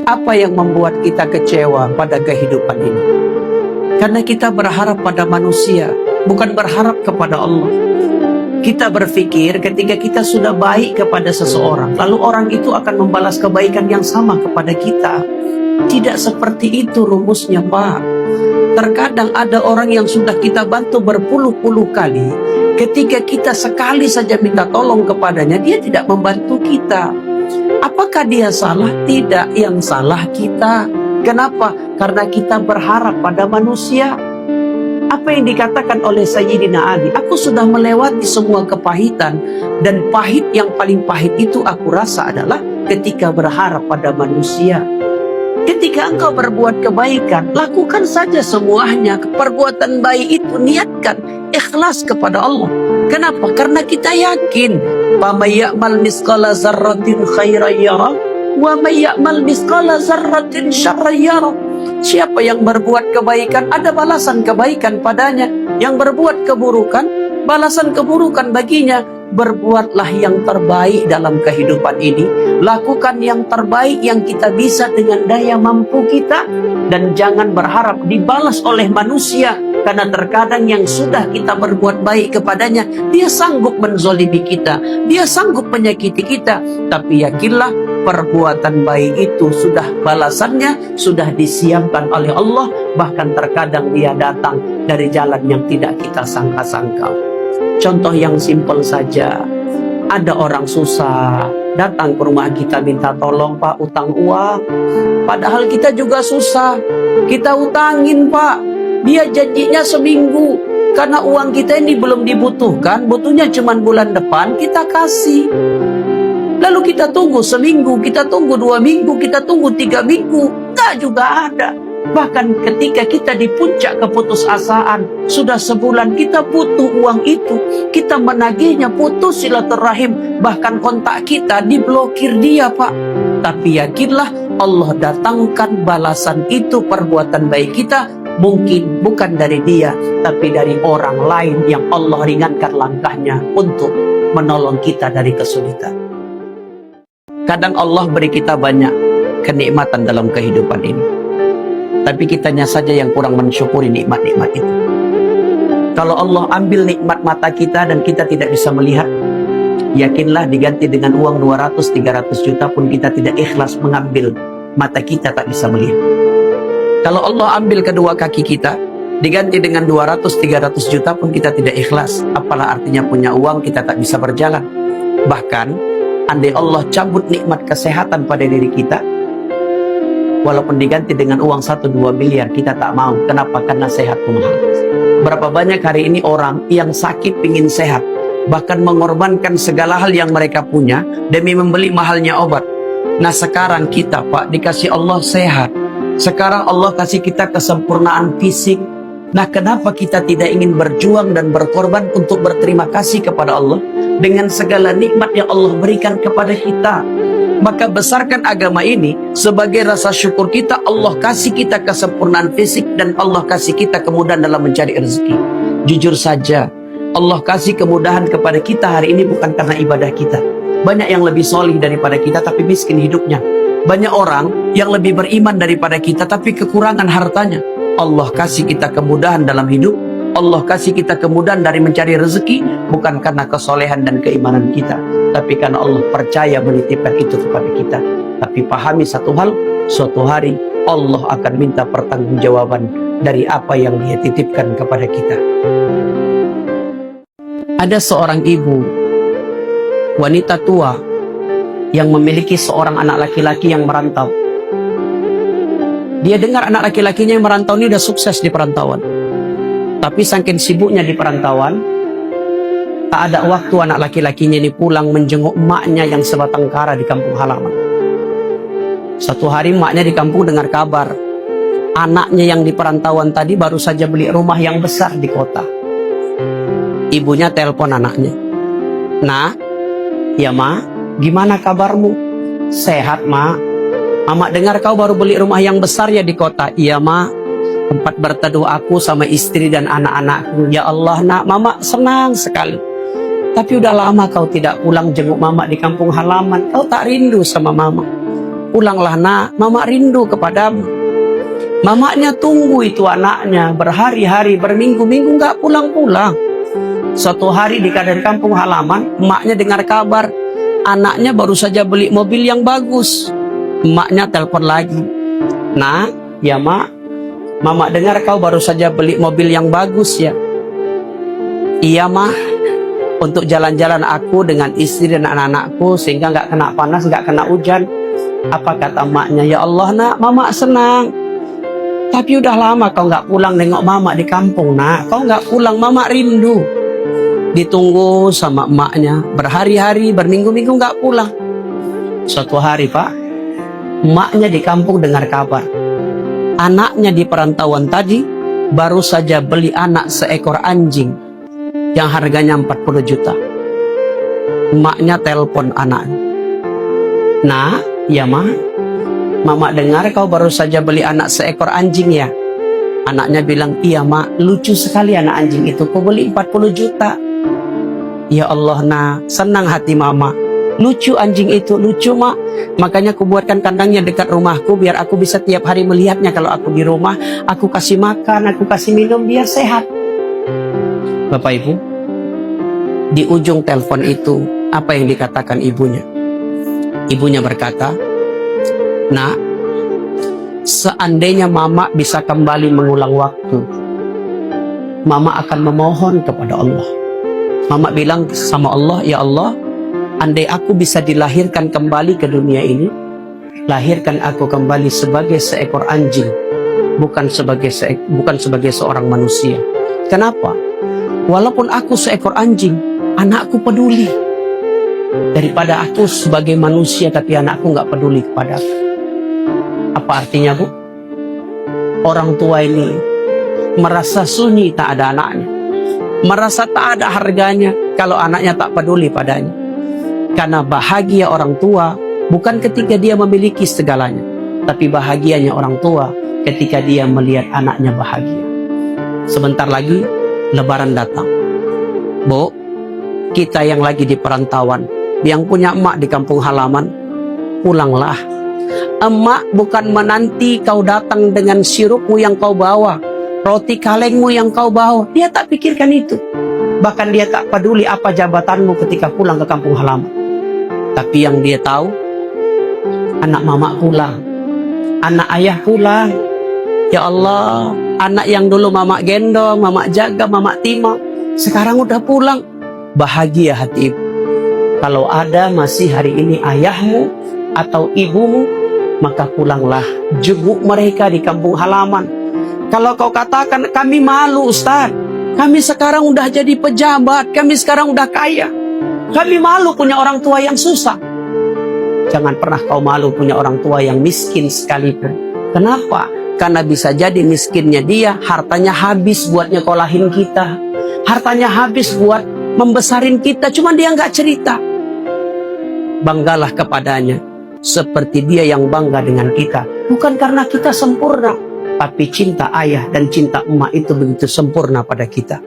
Apa yang membuat kita kecewa pada kehidupan ini? Karena kita berharap pada manusia, bukan berharap kepada Allah. Kita berpikir ketika kita sudah baik kepada seseorang, lalu orang itu akan membalas kebaikan yang sama kepada kita. Tidak seperti itu rumusnya, Pak. Terkadang ada orang yang sudah kita bantu berpuluh-puluh kali, ketika kita sekali saja minta tolong kepadanya, dia tidak membantu kita. Apakah dia salah? Tidak, yang salah kita. Kenapa? Karena kita berharap pada manusia. Apa yang dikatakan oleh Sayyidina Ali, aku sudah melewati semua kepahitan, dan pahit yang paling pahit itu aku rasa adalah ketika berharap pada manusia. Ketika engkau berbuat kebaikan, lakukan saja semuanya. Perbuatan baik itu niatkan, ikhlas kepada Allah. Kenapa? Karena kita yakin, "Wa may ya'mal misqala dzarratin khairan yarah, wa may ya'mal misqala dzarratin syarran yarah." Siapa yang berbuat kebaikan, ada balasan kebaikan padanya. Yang berbuat keburukan, balasan keburukan baginya. Berbuatlah yang terbaik dalam kehidupan ini. Lakukan yang terbaik yang kita bisa dengan daya mampu kita. Dan jangan berharap dibalas oleh manusia. Karena terkadang yang sudah kita berbuat baik kepadanya, dia sanggup menzolimi kita, dia sanggup menyakiti kita. Tapi yakinlah, perbuatan baik itu sudah balasannya, sudah disiapkan oleh Allah. Bahkan terkadang dia datang dari jalan yang tidak kita sangka-sangka. Contoh yang simpel saja, ada orang susah, datang ke rumah kita minta tolong, "Pak, utang uang." Padahal kita juga susah, kita utangin, Pak. Dia janjinya seminggu, karena uang kita ini belum dibutuhkan, butuhnya cuma bulan depan, kita kasih. Lalu kita tunggu seminggu, kita tunggu 2 minggu, kita tunggu 3 minggu, tak juga ada. Bahkan ketika kita di puncak keputusasaan, sudah sebulan kita butuh uang itu, kita menagihnya, putus silaturahim, bahkan kontak kita diblokir dia, Pak. Tapi yakinlah, Allah datangkan balasan itu perbuatan baik kita, mungkin bukan dari dia, tapi dari orang lain yang Allah ringankan langkahnya untuk menolong kita dari kesulitan. Kadang Allah beri kita banyak kenikmatan dalam kehidupan ini, tapi kitanya saja yang kurang mensyukuri nikmat-nikmat itu. Kalau Allah ambil nikmat mata kita dan kita tidak bisa melihat, yakinlah diganti dengan uang 200-300 juta pun kita tidak ikhlas mengambil, mata kita tak bisa melihat. Kalau Allah ambil kedua kaki kita, diganti dengan 200-300 juta pun kita tidak ikhlas. Apalah artinya punya uang, kita tak bisa berjalan. Bahkan, andai Allah cabut nikmat kesehatan pada diri kita, walaupun diganti dengan uang 1-2 miliar, kita tak mau. Kenapa? Karena sehat mahal. Berapa banyak hari ini orang yang sakit pingin sehat, bahkan mengorbankan segala hal yang mereka punya demi membeli mahalnya obat. Nah sekarang kita, Pak, dikasih Allah sehat. Sekarang Allah kasih kita kesempurnaan fisik. Nah kenapa kita tidak ingin berjuang dan berkorban untuk berterima kasih kepada Allah dengan segala nikmat yang Allah berikan kepada kita? Maka besarkan agama ini sebagai rasa syukur kita. Allah kasih kita kesempurnaan fisik dan Allah kasih kita kemudahan dalam mencari rezeki. Jujur saja, Allah kasih kemudahan kepada kita hari ini bukan karena ibadah kita. Banyak yang lebih solih daripada kita tapi miskin hidupnya. Banyak orang yang lebih beriman daripada kita tapi kekurangan hartanya. Allah kasih kita kemudahan dalam hidup. Allah kasih kita kemudahan dari mencari rezeki, bukan karena kesolehan dan keimanan kita, tapi karena Allah percaya menitipkan itu kepada kita. Tapi pahami satu hal, suatu hari Allah akan minta pertanggungjawaban dari apa yang Dia titipkan kepada kita. Ada seorang ibu, wanita tua, yang memiliki seorang anak laki-laki yang merantau. Dia dengar anak laki-lakinya yang merantau ini udah sukses di perantauan. Tapi saking sibuknya di perantauan, tak ada waktu anak laki-lakinya ini pulang menjenguk emaknya yang sebatang kara di kampung halaman. Satu hari emaknya di kampung dengar kabar, anaknya yang di perantauan tadi baru saja beli rumah yang besar di kota. Ibunya telepon anaknya. "Nah, ya Ma, gimana kabarmu?" "Sehat, Ma." "Mama dengar kau baru beli rumah yang besar ya di kota." "Iya, Ma. Tempat berteduh aku sama istri dan anak-anakku." "Ya Allah, Nak, Mama senang sekali. Tapi udah lama kau tidak pulang jenguk Mama di kampung halaman. Kau tak rindu sama Mama?" pulanglah nak, mama rindu kepadamu. Mamanya tunggu itu anaknya berhari-hari, berminggu-minggu nggak pulang-pulang. Suatu hari di kampung halaman, emaknya dengar kabar anaknya baru saja beli mobil yang bagus. Emaknya telepon lagi, nak, ya mak, mama dengar kau baru saja beli mobil yang bagus ya. Iya mah, untuk jalan-jalan aku dengan istri dan anak-anakku sehingga nggak kena panas, nggak kena hujan. Apa kata emaknya? Ya Allah nak, mama senang. Tapi udah lama kau nggak pulang nengok mama di kampung nak. Kau nggak pulang, mama rindu. Ditunggu sama emaknya berhari-hari, berminggu-minggu nggak pulang. Suatu hari pak, emaknya di kampung dengar kabar anaknya di perantauan tadi baru saja beli anak seekor anjing yang harganya 40 juta. Emaknya telepon anaknya, nah ya ma, mama dengar kau baru saja beli anak seekor anjing ya. Anaknya bilang, iya mak, lucu sekali anak anjing itu, kau beli 40 juta. Ya Allah nah, senang hati mama. Lucu anjing itu, lucu mak. Makanya aku buatkan kandangnya dekat rumahku biar aku bisa tiap hari melihatnya kalau aku di rumah. Aku kasih makan, aku kasih minum biar sehat. Bapak Ibu, di ujung telepon itu apa yang dikatakan ibunya? Ibunya berkata, nak, seandainya mama bisa kembali mengulang waktu, mama akan memohon kepada Allah. Mama bilang sama Allah, ya Allah, andai aku bisa dilahirkan kembali ke dunia ini, lahirkan aku kembali sebagai seekor anjing, bukan sebagai seorang manusia. Kenapa? Walaupun aku seekor anjing, anakku peduli. Daripada aku sebagai manusia tapi anakku nggak peduli kepada aku. Apa artinya bu? Orang tua ini merasa sunyi tak ada anaknya, merasa tak ada harganya kalau anaknya tak peduli padanya. Karena bahagia orang tua bukan ketika dia memiliki segalanya, tapi bahagianya orang tua ketika dia melihat anaknya bahagia. Sebentar lagi Lebaran datang. Bu, kita yang lagi di perantauan, yang punya emak di kampung halaman, pulanglah. Emak bukan menanti kau datang dengan sirupmu yang kau bawa, roti kalengmu yang kau bawa. Dia tak pikirkan itu. Bahkan dia tak peduli apa jabatanmu ketika pulang ke kampung halaman. Tapi yang dia tahu, anak mama pulang, anak ayah pulang. Ya Allah, anak yang dulu mama gendong, mama jaga, mama timah, sekarang udah pulang. Bahagia hati ibu. Kalau ada masih hari ini ayahmu atau ibumu, maka pulanglah, jenguk mereka di kampung halaman. Kalau kau katakan, kami malu Ustaz, kami sekarang udah jadi pejabat, kami sekarang udah kaya, kami malu punya orang tua yang susah. Jangan pernah kau malu punya orang tua yang miskin sekalipun. Kenapa? Karena bisa jadi miskinnya dia, hartanya habis buat nyekolahin kita, hartanya habis buat membesarin kita, cuma dia nggak cerita. Banggalah kepadanya seperti dia yang bangga dengan kita. Bukan karena kita sempurna, tapi cinta ayah dan cinta emak itu begitu sempurna pada kita.